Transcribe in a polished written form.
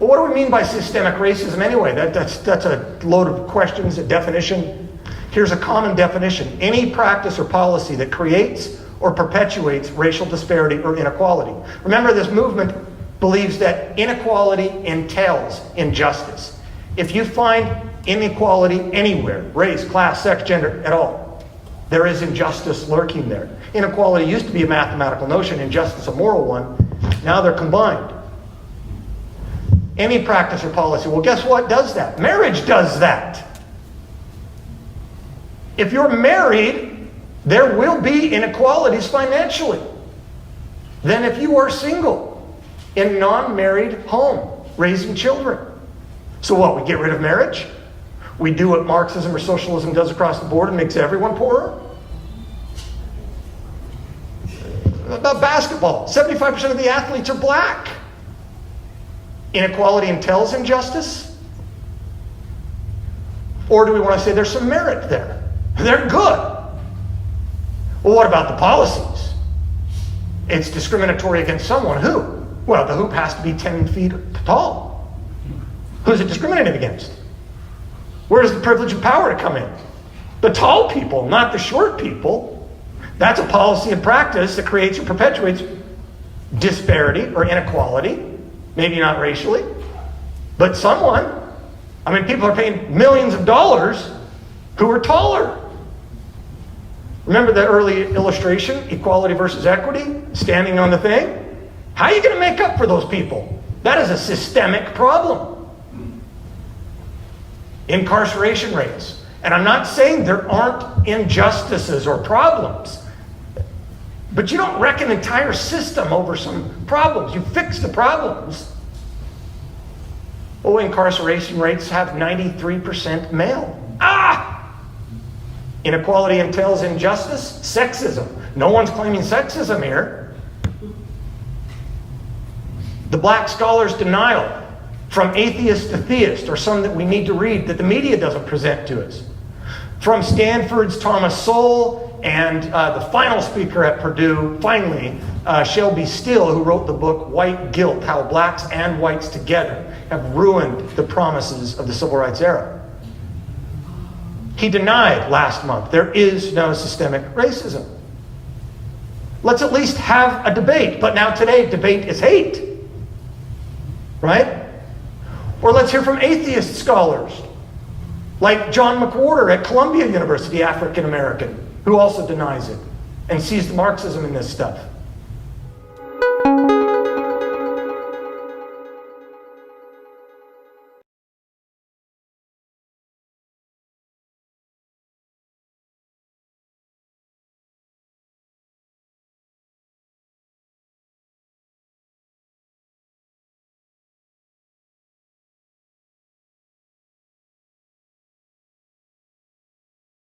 Well, what do we mean by systemic racism anyway? That's a load of questions, a definition. Here's a common definition. Any practice or policy that creates or perpetuates racial disparity or inequality. Remember, this movement believes that inequality entails injustice. If you find inequality anywhere, race, class, sex, gender, at all, there is injustice lurking there. Inequality used to be a mathematical notion, injustice a moral one. Now they're combined. Any practice or policy. Well, guess what does that? Marriage does that. If you're married, there will be inequalities financially than if you are single in a non-married home, raising children. So what, we get rid of marriage? We do what Marxism or socialism does across the board and makes everyone poorer? About basketball, 75% of the athletes are black. Inequality entails injustice? Or do we want to say there's some merit there? They're good. Well, what about the policies? It's discriminatory against someone. Who? Well, the hoop has to be 10 feet tall. Who's it discriminated against? Where does the privilege of power to come in? The tall people, not the short people. That's a policy and practice that creates or perpetuates disparity or inequality. Maybe not racially, but someone. I mean, people are paying millions of dollars who are taller. Remember that early illustration, equality versus equity, standing on the thing? How are you going to make up for those people? That is a systemic problem. Incarceration rates. And I'm not saying there aren't injustices or problems, but you don't wreck an entire system over some problems. You fix the problems. Oh, incarceration rates have 93% male. Inequality entails injustice, sexism. No one's claiming sexism here. The black scholar's denial, from atheist to theist, or some that we need to read that the media doesn't present to us. From Stanford's Thomas Sowell and the final speaker at Purdue, finally, Shelby Still, who wrote the book White Guilt, How Blacks and Whites Together Have Ruined the Promises of the Civil Rights Era. He denied last month there is no systemic racism. Let's at least have a debate. But now today, debate is hate. Right? Or let's hear from atheist scholars, like John McWhorter at Columbia University, African American, who also denies it and sees the Marxism in this stuff.